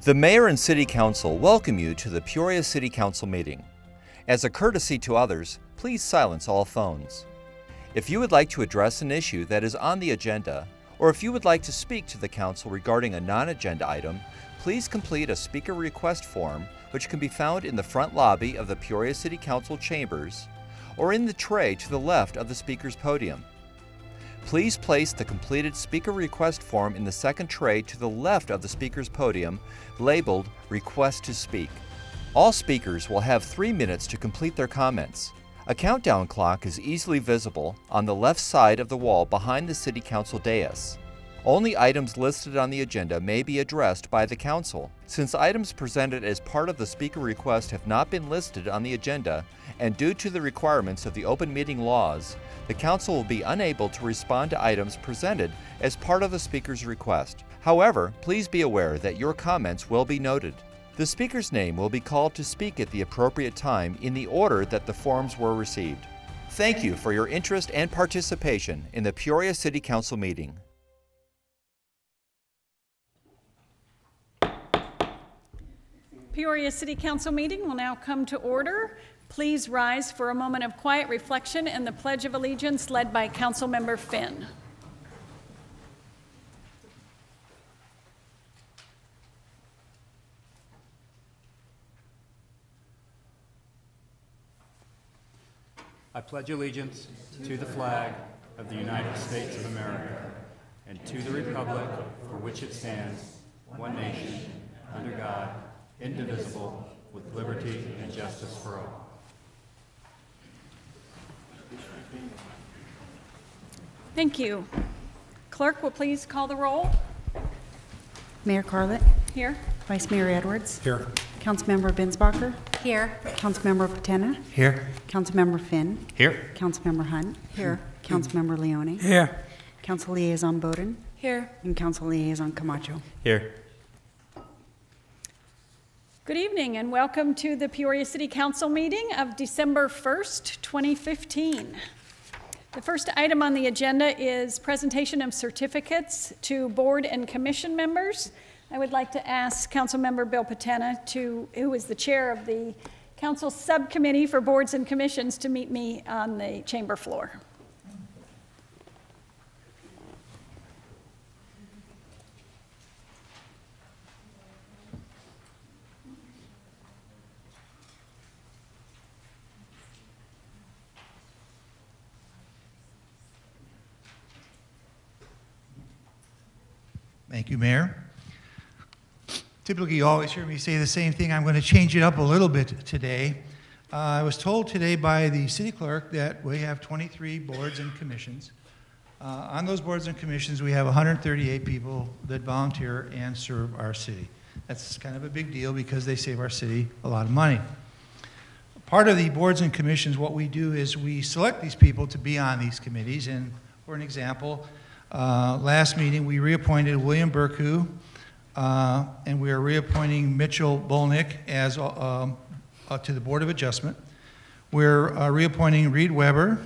The Mayor and City Council welcome you to the Peoria City Council meeting. As a courtesy to others, please silence all phones. If you would like to address an issue that is on the agenda, or if you would like to speak to the Council regarding a non-agenda item, please complete a speaker request form which can be found in the front lobby of the Peoria City Council chambers or in the tray to the left of the speaker's podium. Please place the completed speaker request form in the second tray to the left of the speaker's podium, labeled Request to Speak. All speakers will have 3 minutes to complete their comments. A countdown clock is easily visible on the left side of the wall behind the City Council dais. Only items listed on the agenda may be addressed by the Council. Since items presented as part of the speaker request have not been listed on the agenda, and due to the requirements of the open meeting laws, the Council will be unable to respond to items presented as part of the speaker's request. However, please be aware that your comments will be noted. The speaker's name will be called to speak at the appropriate time in the order that the forms were received. Thank you for your interest and participation in the Peoria City Council meeting. Peoria City Council meeting will now come to order. Please rise for a moment of quiet reflection and the Pledge of Allegiance led by Councilmember Finn. I pledge allegiance to the flag of the United States of America and to the republic for which it stands, one nation, under God, indivisible, with liberty and justice for all. Thank you. Clerk will please call the roll. Mayor Carlett. Here. Vice Mayor Edwards. Here. Councilmember Binsbacher. Here. Councilmember Patena. Here. Councilmember Finn. Here. Councilmember Hunt. Here. Councilmember Leone. Here. Council Liaison Bowden. Here. And Council Liaison Camacho. Here. Good evening and welcome to the Peoria City Council meeting of December 1st, 2015. The first item on the agenda is presentation of certificates to board and commission members. I would like to ask Councilmember Bill Patena, who is the chair of the Council Subcommittee for Boards and Commissions, to meet me on the chamber floor. Thank you, Mayor. Typically, you always hear me say the same thing. I'm going to change it up a little bit today. I was told today by the city clerk that we have 23 boards and commissions. On those boards and commissions, we have 138 people that volunteer and serve our city. That's kind of a big deal because they save our city a lot of money. Part of the boards and commissions, what we do is we select these people to be on these committees. And for an example, last meeting, we reappointed William Burku, and we are reappointing Mitchell Bolnick as to the Board of Adjustment. We're reappointing Reed Weber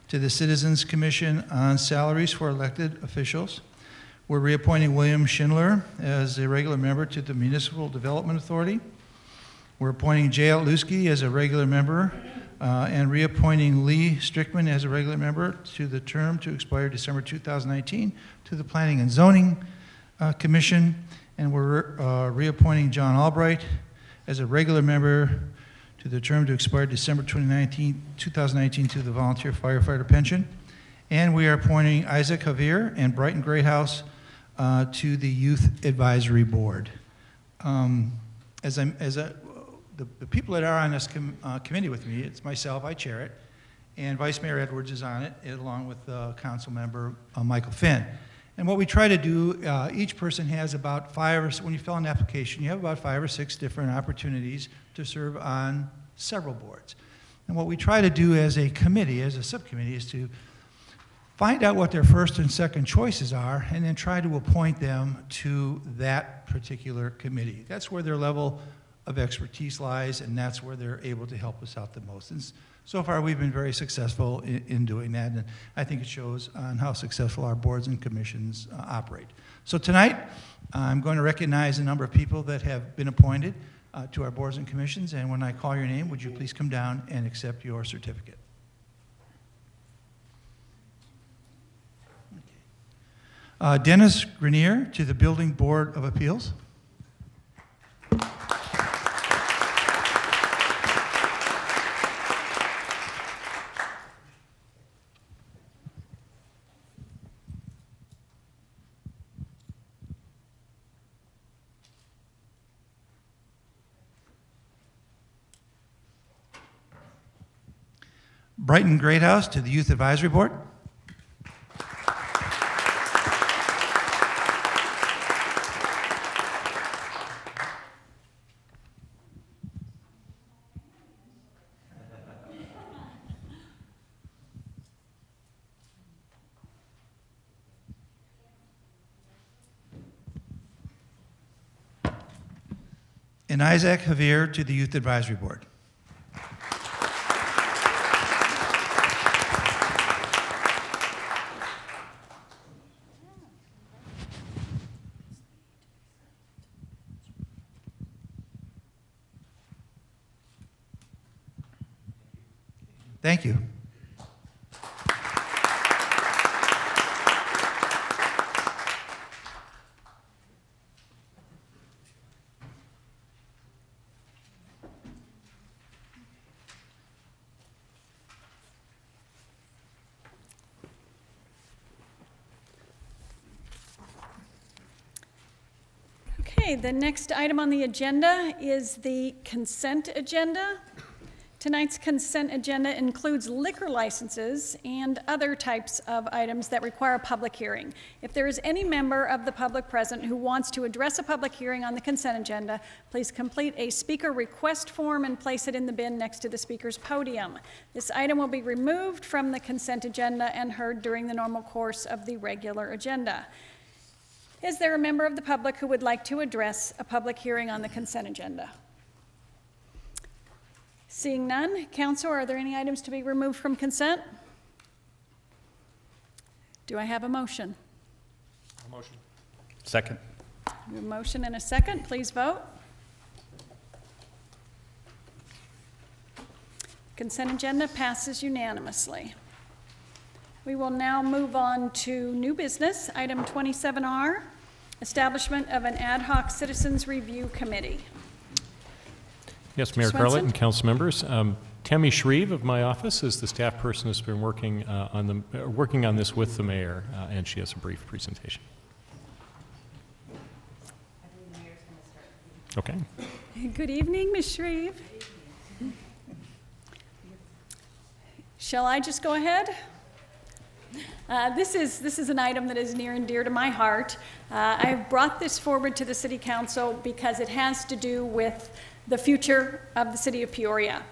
to the Citizens Commission on Salaries for Elected Officials. We're reappointing William Schindler as a regular member to the Municipal Development Authority. We're appointing Jay Altluski as a regular member and reappointing Lee Strickman as a regular member to the term to expire December 2019 to the Planning and Zoning Commission. And we're reappointing John Albright as a regular member to the term to expire December 2019 to the Volunteer Firefighter Pension. And we are appointing Isaac Javier and Brighton Greathouse to the Youth Advisory Board. The people that are on this committee with me, it's myself, I chair it, and Vice Mayor Edwards is on it, along with Council Member Michael Finn. And what we try to do, each person has about when you fill an application, you have about 5 or 6 different opportunities to serve on several boards. And what we try to do as a committee, as a subcommittee, is to find out what their first and second choices are, and then try to appoint them to that particular committee. That's where their level of expertise lies, and that's where they're able to help us out the most. And so far, we've been very successful in doing that, and I think it shows on how successful our boards and commissions operate. So tonight, I'm going to recognize a number of people that have been appointed to our boards and commissions, and when I call your name, would you please come down and accept your certificate? Dennis Grenier to the Building Board of Appeals. Brighton Greathouse to the Youth Advisory Board. And Isaac Javier to the Youth Advisory Board. Thank you. Okay, the next item on the agenda is the consent agenda. Tonight's consent agenda includes liquor licenses and other types of items that require a public hearing. If there is any member of the public present who wants to address a public hearing on the consent agenda, please complete a speaker request form and place it in the bin next to the speaker's podium. This item will be removed from the consent agenda and heard during the normal course of the regular agenda. Is there a member of the public who would like to address a public hearing on the consent agenda? Seeing none, Council, are there any items to be removed from consent? Do I have a motion? A motion. Second. A motion and a second. Please vote. Consent agenda passes unanimously. We will now move on to new business, item 27R, establishment of an ad hoc citizens review committee. Yes, Mayor Garlett and council members. Tammy Shreve of my office is the staff person who's been working on this with the mayor, and she has a brief presentation. Okay. Good evening, Ms. Shreve. Shall I just go ahead? This is an item that is near and dear to my heart. I have brought this forward to the City Council because it has to do with the future of the city of Peoria.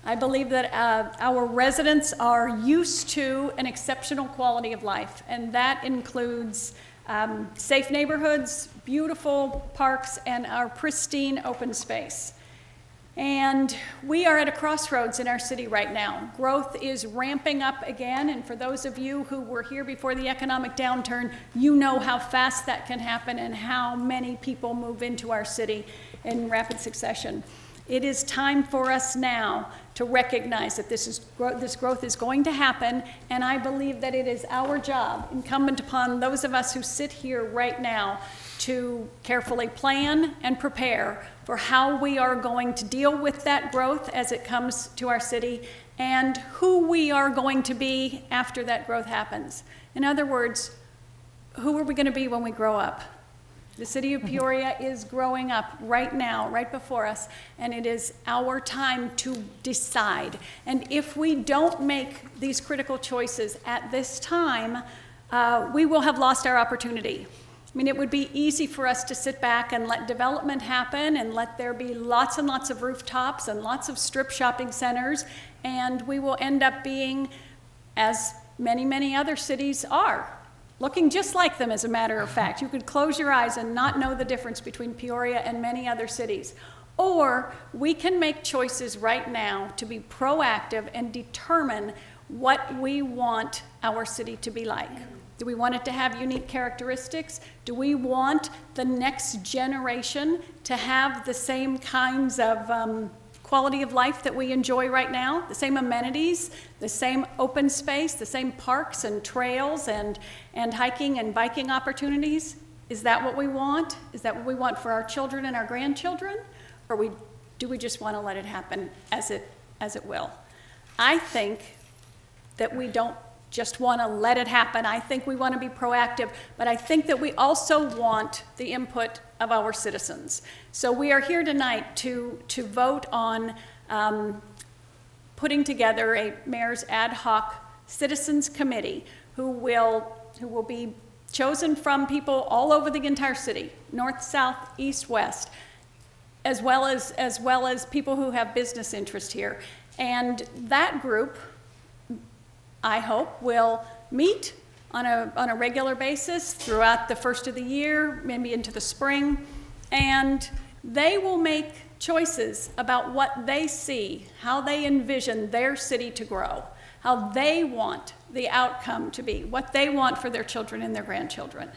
I believe that our residents are used to an exceptional quality of life, and that includes safe neighborhoods, beautiful parks, and our pristine open space. And we are at a crossroads in our city right now. Growth is ramping up again, and for those of you who were here before the economic downturn, you know how fast that can happen and how many people move into our city in rapid succession. It is time for us now to recognize that this growth is going to happen, and I believe that it is our job, incumbent upon those of us who sit here right now, to carefully plan and prepare for how we are going to deal with that growth as it comes to our city and who we are going to be after that growth happens. In other words, who are we going to be when we grow up? The city of Peoria is growing up right now, right before us, and it is our time to decide. And if we don't make these critical choices at this time, we will have lost our opportunity. I mean, it would be easy for us to sit back and let development happen and let there be lots and lots of rooftops and lots of strip shopping centers, and we will end up being, as many, many other cities are, looking just like them, as a matter of fact. You could close your eyes and not know the difference between Peoria and many other cities. Or we can make choices right now to be proactive and determine what we want our city to be like. Do we want it to have unique characteristics? Do we want the next generation to have the same kinds of quality of life that we enjoy right now? The same amenities, the same open space, the same parks and trails and hiking and biking opportunities? Is that what we want? Is that what we want for our children and our grandchildren? Or do we just want to let it happen as it will? I think that we don't just want to let it happen. I think we want to be proactive, but I think that we also want the input of our citizens. So we are here tonight to vote on putting together a mayor's ad hoc citizens committee who will be chosen from people all over the entire city, north, south, east, west, as well as people who have business interest here. And that group, I hope, will meet on a regular basis throughout the first of the year, maybe into the spring, and they will make choices about what they see, how they envision their city to grow, how they want the outcome to be, what they want for their children and their grandchildren.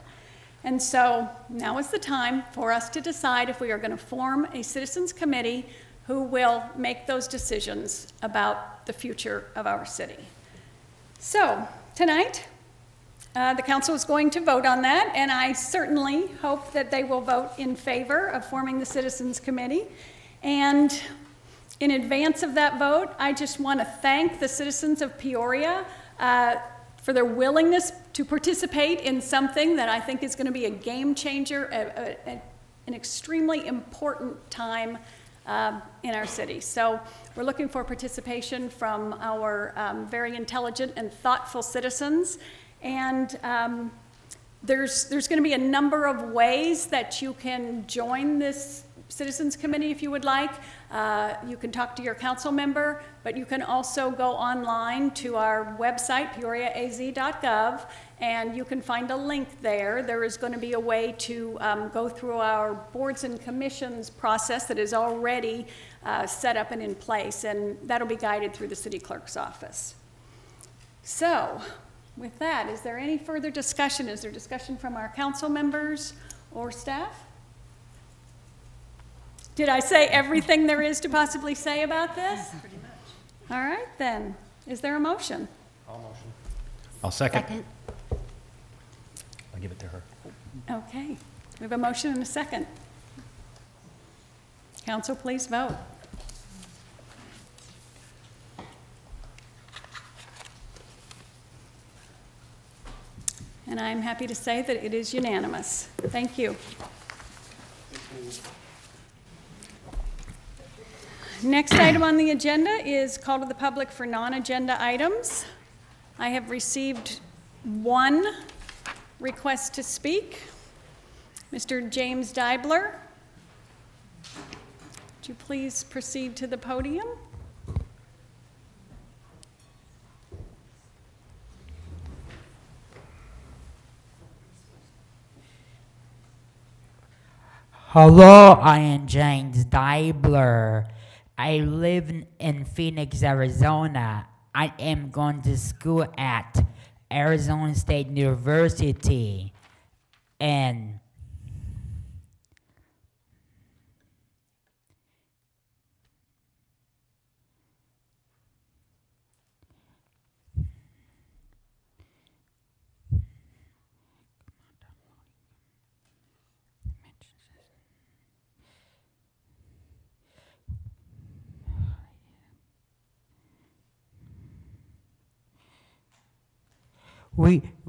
And so now is the time for us to decide if we are going to form a citizens committee who will make those decisions about the future of our city. So tonight, the council is going to vote on that, and I certainly hope that they will vote in favor of forming the citizens committee. And in advance of that vote, I just want to thank the citizens of Peoria for their willingness to participate in something that I think is going to be a game changer, an extremely important time in our city. So we're looking for participation from our very intelligent and thoughtful citizens. And there's going to be a number of ways that you can join this Citizens Committee if you would like. You can talk to your council member, but you can also go online to our website, peoriaaz.gov, and you can find a link there. There is going to be a way to go through our boards and commissions process that is already set up and in place, and that'll be guided through the city clerk's office. So, with that, is there any further discussion? Is there discussion from our council members or staff? Did I say everything there is to possibly say about this? Pretty much. All right, then. Is there a motion? I'll motion. I'll second. I'll give it to her. Okay. We have a motion and a second. Council, please vote. And I'm happy to say that it is unanimous. Thank you. Next item on the agenda is call to the public for non-agenda items. I have received one request to speak. Mr. James Deibler, would you please proceed to the podium? Hello, I am James Deibler. I live in Phoenix, Arizona. I am going to school at Arizona State University. And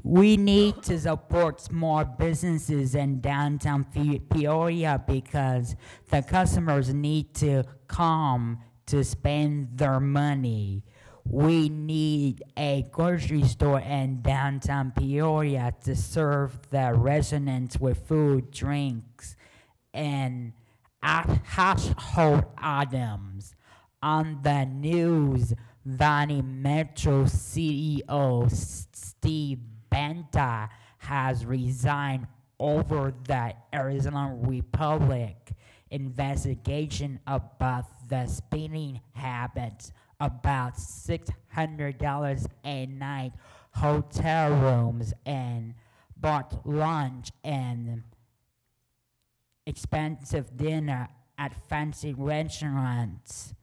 we need to support small businesses in downtown Peoria because the customers need to come to spend their money. We need a grocery store in downtown Peoria to serve the residents with food, drinks, and household items. On the news, Valley Metro CEO Steve Banta has resigned over the Arizona Republic. investigation about the spending habits, about $600 a night, hotel rooms, and bought lunch and expensive dinner at fancy restaurants.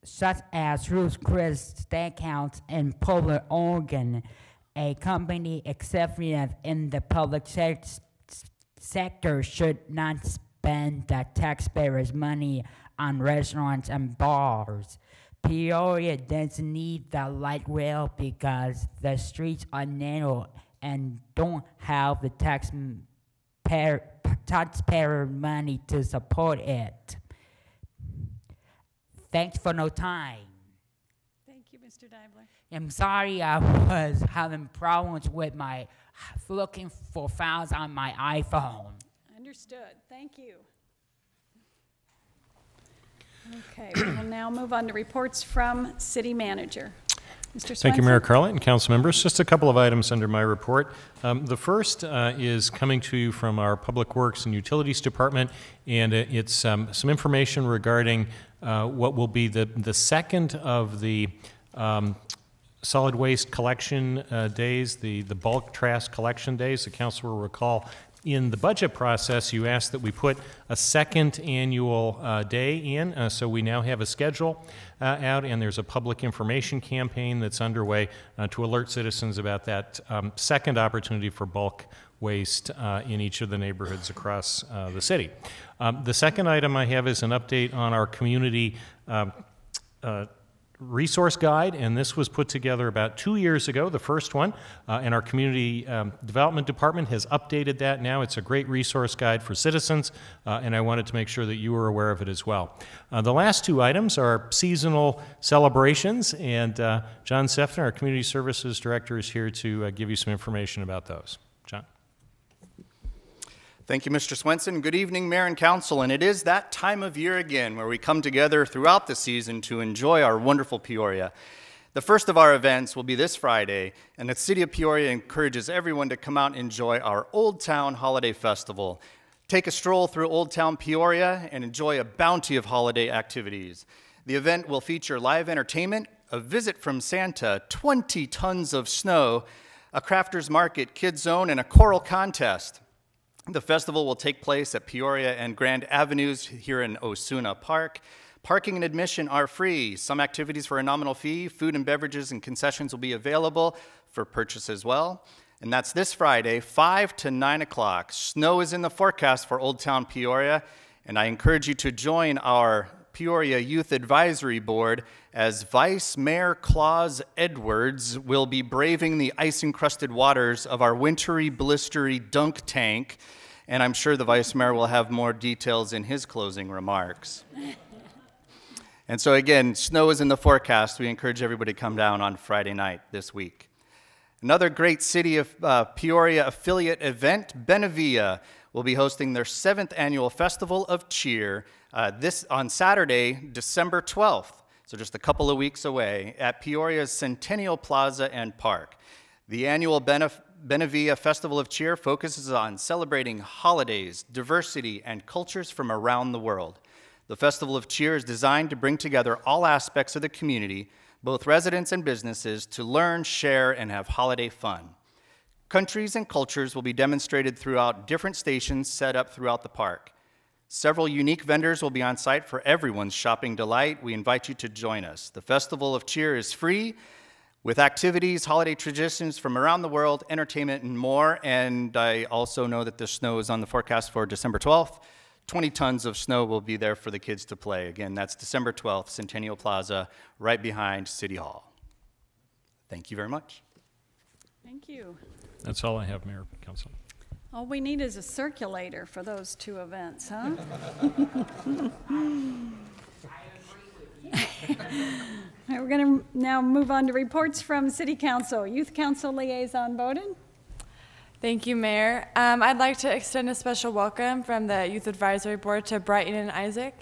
Such as Ruth's Chris Steakhouse in Portland, Oregon, a company executive in the public sector should not spend the taxpayers' money on restaurants and bars. Peoria doesn't need the light rail because the streets are narrow and don't have the taxpayer money to support it. Thanks for no time. Thank you, Mr. Deibler. I'm sorry I was having problems with my looking for files on my iPhone. Understood. Thank you. Okay, we will now move on to reports from City Manager. Mr. Swenson. Thank you, Mayor Carlett and council members. Just a couple of items under my report. The first is coming to you from our Public Works and Utilities Department, and it's some information regarding what will be the second of the solid waste collection days, the bulk trash collection days. The council will recall in the budget process, you asked that we put a second annual day in, so we now have a schedule out, and there's a public information campaign that's underway to alert citizens about that second opportunity for bulk waste in each of the neighborhoods across the city. The second item I have is an update on our community resource guide, and this was put together about 2 years ago, the first one, and our community development department has updated that now. It's a great resource guide for citizens, and I wanted to make sure that you were aware of it as well. The last two items are seasonal celebrations, and John Sefner, our community services director, is here to give you some information about those. John. Thank you, Mr. Swenson. Good evening, Mayor and Council. And it is that time of year again where we come together throughout the season to enjoy our wonderful Peoria. The first of our events will be this Friday, and the City of Peoria encourages everyone to come out and enjoy our Old Town Holiday Festival. Take a stroll through Old Town Peoria and enjoy a bounty of holiday activities. The event will feature live entertainment, a visit from Santa, 20 tons of snow, a crafters market, kids zone, and a choral contest. The festival will take place at Peoria and Grand Avenues here in Osuna Park. Parking and admission are free. Some activities for a nominal fee. Food and beverages and concessions will be available for purchase as well. And that's this Friday, 5 to 9 o'clock. Snow is in the forecast for Old Town Peoria, and I encourage you to join our Peoria Youth Advisory Board as Vice Mayor Claus Edwards will be braving the ice-encrusted waters of our wintry, blistery dunk tank, and I'm sure the Vice Mayor will have more details in his closing remarks. And so again, snow is in the forecast. We encourage everybody to come down on Friday night this week. Another great City of Peoria affiliate event, Benevilla, will be hosting their 7th annual Festival of Cheer this on Saturday, December 12th, so just a couple of weeks away, at Peoria's Centennial Plaza and Park. The annual Benevilla Festival of Cheer focuses on celebrating holidays, diversity, and cultures from around the world. The Festival of Cheer is designed to bring together all aspects of the community, both residents and businesses, to learn, share, and have holiday fun. Countries and cultures will be demonstrated throughout different stations set up throughout the park. Several unique vendors will be on site for everyone's shopping delight. We invite you to join us. The Festival of Cheer is free, with activities, holiday traditions from around the world, entertainment, and more. And I also know that the snow is on the forecast for December 12th. 20 tons of snow will be there for the kids to play. Again, that's December 12th, Centennial Plaza, right behind City Hall. Thank you very much. Thank you. That's all I have, Mayor, Council. All we need is a circulator for those two events, huh? All right, we're going to now move on to reports from City Council. Youth Council Liaison Bowden. Thank you, Mayor. I'd like to extend a special welcome from the Youth Advisory Board to Brighton and Isaac.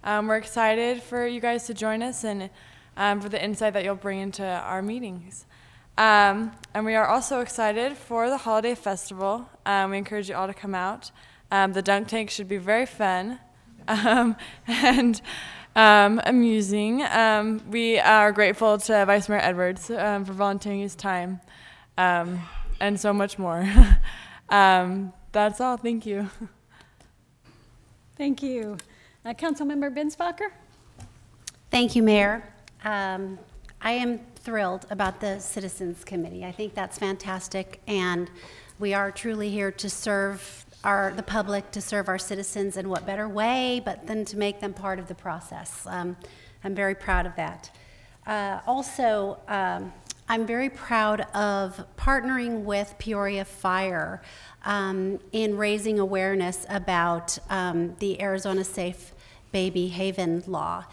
We're excited for you guys to join us and for the insight that you'll bring into our meetings. And we are also excited for the holiday festival. We encourage you all to come out. The dunk tank should be very fun and amusing. We are grateful to Vice Mayor Edwards for volunteering his time and so much more. That's all. Thank you. Thank you. Councilmember Binsbacher. Thank you, Mayor. I am thrilled about the Citizens Committee. I think that's fantastic, and we are truly here to serve the public, to serve our citizens, and what better way but than to make them part of the process. I'm very proud of that. Also, I'm very proud of partnering with Peoria Fire in raising awareness about the Arizona Safe Baby Haven law.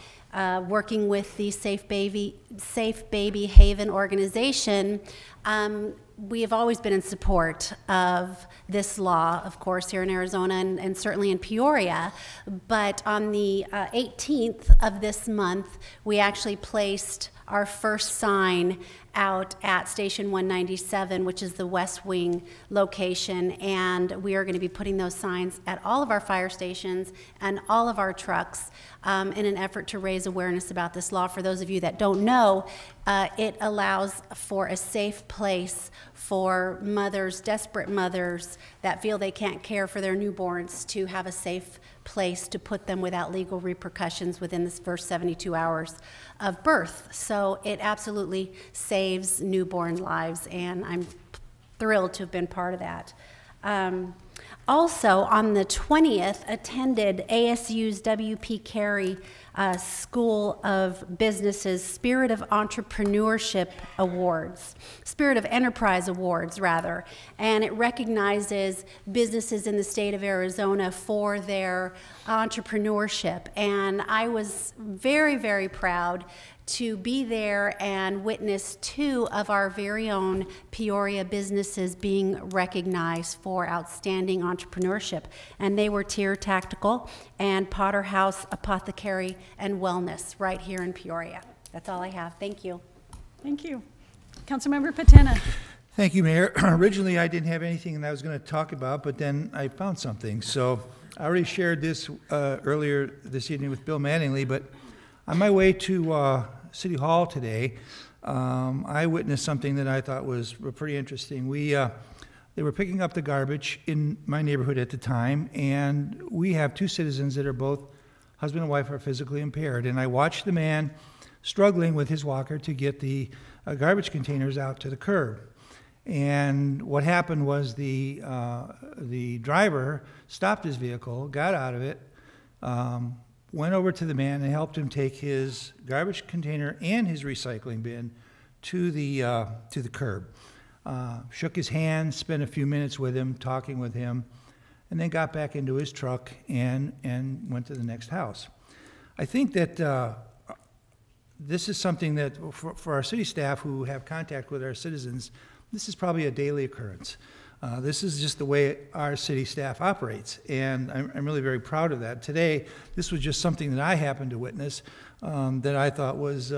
Working with the Safe Baby Haven organization, we have always been in support of this law, of course, here in Arizona and certainly in Peoria. But on the 18th of this month, we actually placed our first sign out at Station 197, which is the West Wing location, and we are going to be putting those signs at all of our fire stations and all of our trucks in an effort to raise awareness about this law. For those of you that don't know, it allows for a safe place for mothers, desperate mothers that feel they can't care for their newborns, to have a safe place to put them without legal repercussions within the first 72 hours of birth. So it absolutely saves newborn lives, and I'm thrilled to have been part of that. Also, on the 20th, attended ASU's W.P. Carey School of Business's Spirit of Entrepreneurship Awards, Spirit of Enterprise Awards, rather, and it recognizes businesses in the state of Arizona for their entrepreneurship. And I was very, very proud to be there and witness two of our very own Peoria businesses being recognized for outstanding entrepreneurship. And they were Tier Tactical and Potter House Apothecary and Wellness right here in Peoria. That's all I have. Thank you. Thank you. Councilmember Patena. Thank you, Mayor. Originally, I didn't have anything that I was going to talk about, but then I found something. So I already shared this earlier this evening with Bill Mattingly, but on my way to City Hall today, I witnessed something that I thought was pretty interesting. They were picking up the garbage in my neighborhood at the time, and we have two citizens that are both husband and wife are physically impaired, and I watched the man struggling with his walker to get the garbage containers out to the curb. And what happened was the driver stopped his vehicle, got out of it, went over to the man and helped him take his garbage container and his recycling bin to the curb. Shook his hand, spent a few minutes with him, talking with him, and then got back into his truck and went to the next house. I think that this is something that for our city staff who have contact with our citizens, this is probably a daily occurrence. This is just the way our city staff operates, and I'm really very proud of that. Today, this was just something that I happened to witness that I thought was,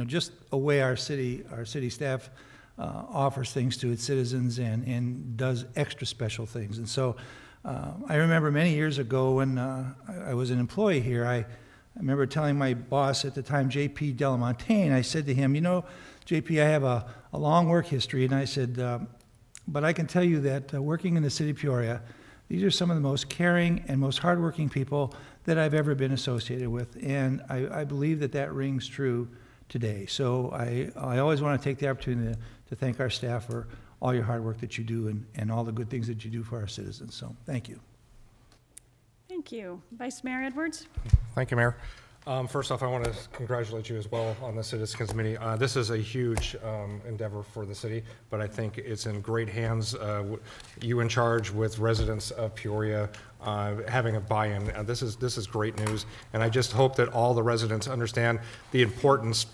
just a way our city staff offers things to its citizens and does extra special things. And so I remember many years ago when I was an employee here, I remember telling my boss at the time, J.P. Delamontagne, I said to him, you know, JP, I have a long work history, and I said, but I can tell you that working in the city of Peoria, these are some of the most caring and most hardworking people that I've ever been associated with, and I believe that that rings true today. So I always want to take the opportunity to thank our staff for all your hard work that you do and all the good things that you do for our citizens. So thank you. Thank you. Vice Mayor Edwards. Thank you, Mayor. First off, I want to congratulate you as well on the Citizens Committee. This is a huge endeavor for the city, but I think it's in great hands. You in charge with residents of Peoria having a buy-in. This is great news, and I just hope that all the residents understand the importance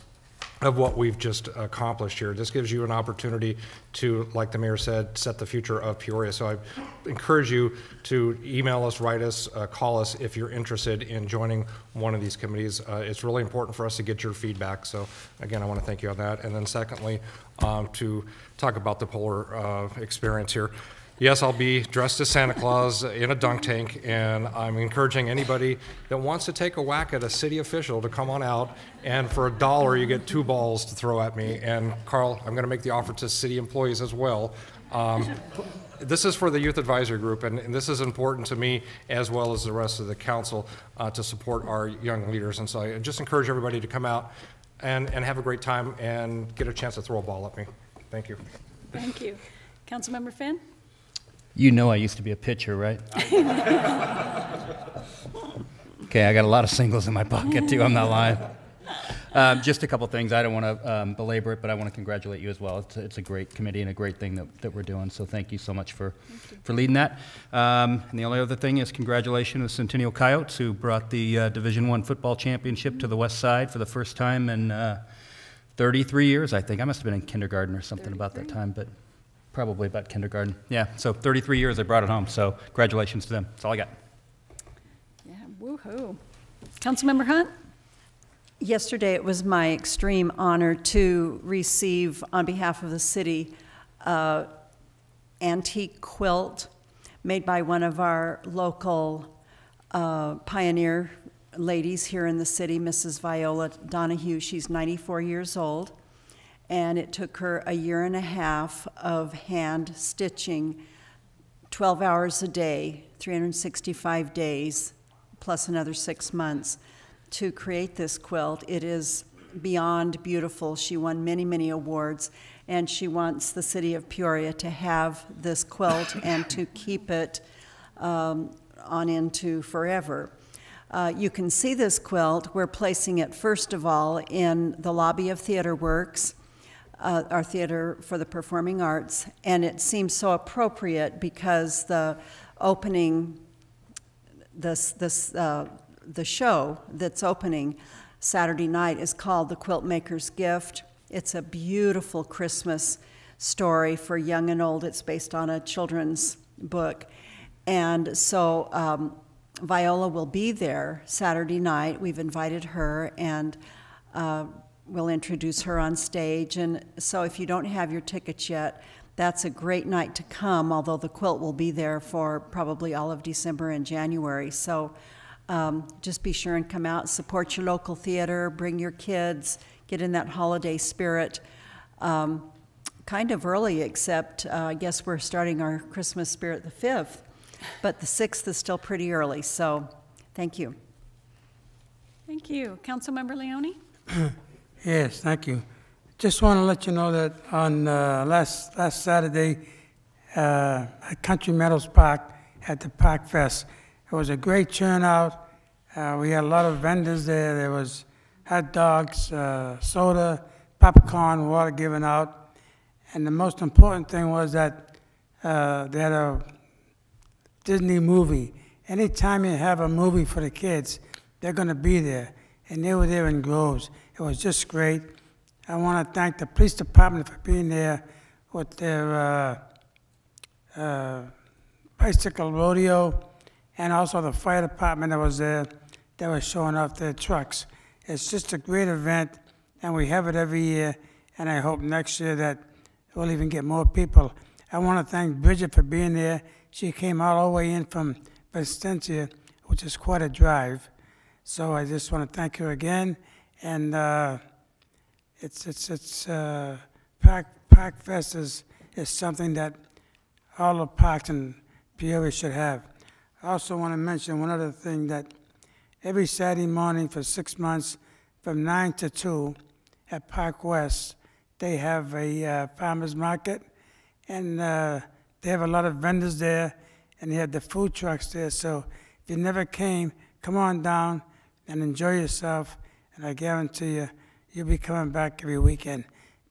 of what we've just accomplished here. This gives you an opportunity to, like the mayor said, set the future of Peoria. So I encourage you to email us, write us, call us if you're interested in joining one of these committees. It's really important for us to get your feedback. So again, I want to thank you on that. And then secondly, to talk about the polar experience here. Yes, I'll be dressed as Santa Claus in a dunk tank, and I'm encouraging anybody that wants to take a whack at a city official to come on out, and for $1, you get 2 balls to throw at me. And Carl, I'm going to make the offer to city employees as well. This is for the Youth Advisory Group, and this is important to me as well as the rest of the council to support our young leaders. And so I just encourage everybody to come out and have a great time and get a chance to throw a ball at me. Thank you. Thank you. Councilmember Finn? You know I used to be a pitcher, right? Okay, I got a lot of singles in my pocket, too. I'm not lying. Just a couple things. I don't want to belabor it, but I want to congratulate you as well. It's a great committee and a great thing that we're doing, so thank you so much for leading that. And the only other thing is congratulations to Centennial Coyotes, who brought the Division I football championship to the West Side for the first time in 33 years, I think. I must have been in kindergarten or something about that time, but probably about kindergarten. Yeah, so 33 years they brought it home, so congratulations to them. That's all I got. Yeah, woohoo. Councilmember Hunt? Yesterday it was my extreme honor to receive, on behalf of the city, antique quilt made by one of our local pioneer ladies here in the city, Mrs. Viola Donahue. She's 94 years old. And it took her 1.5 years of hand stitching, 12 hours a day, 365 days, plus another 6 months to create this quilt. It is beyond beautiful. She won many, many awards, and she wants the city of Peoria to have this quilt and to keep it on into forever. You can see this quilt. We're placing it, first of all, in the lobby of Theater Works, our Theater for the Performing Arts, and it seems so appropriate because the opening, the show that's opening Saturday night is called The Quilt Maker's Gift. It's a beautiful Christmas story for young and old. It's based on a children's book. And so Viola will be there Saturday night. We've invited her, and we'll introduce her on stage. And so if you don't have your tickets yet, that's a great night to come, although the quilt will be there for probably all of December and January. So just be sure and come out, support your local theater, bring your kids, get in that holiday spirit. Kind of early, except I guess we're starting our Christmas spirit the 5th, but the 6th is still pretty early, so thank you. Thank you. Councilmember Leone? Yes, thank you. Just want to let you know that on last Saturday at Country Meadows Park at the Park Fest, it was a great turnout. We had a lot of vendors there. There was hot dogs, soda, popcorn, water given out. And the most important thing was that they had a Disney movie. Anytime you have a movie for the kids, they're going to be there. And they were there in droves. It was just great. I want to thank the police department for being there with their bicycle rodeo, and also the fire department that was there, that was showing off their trucks. It's just a great event, and we have it every year, and I hope next year that we'll even get more people. I want to thank Bridget for being there. She came all the way in from Vicentia, which is quite a drive. So I just want to thank her again, and Park Fest is something that all the parks in Peoria should have. I also want to mention one other thing, that every Saturday morning for 6 months, from 9 to 2 at Park West, they have a farmer's market, and they have a lot of vendors there, and they have the food trucks there. So if you never came, come on down and enjoy yourself, and I guarantee you, you'll be coming back every weekend.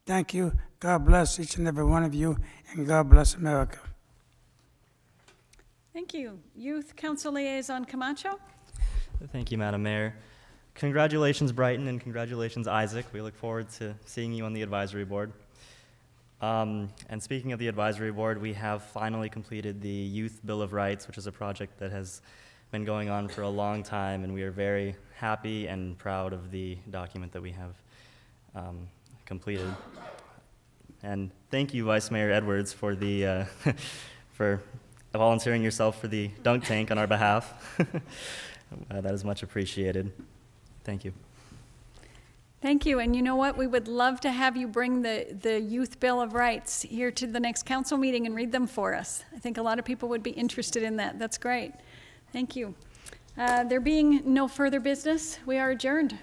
Thank you. God bless each and every one of you, and God bless America. Thank you. Youth Council Liaison Camacho. Thank you, Madam Mayor. Congratulations, Brighton, and congratulations, Isaac. We look forward to seeing you on the advisory board. And speaking of the advisory board, we have finally completed the Youth Bill of Rights, which is a project that has been going on for a long time, and we are very happy and proud of the document that we have completed. And thank you, Vice Mayor Edwards, for the for volunteering yourself for the dunk tank on our behalf. That is much appreciated. Thank you. Thank you. And you know what? We would love to have you bring the Youth Bill of Rights here to the next council meeting and read them for us. I think a lot of people would be interested in that. That's great. Thank you. There being no further business, we are adjourned.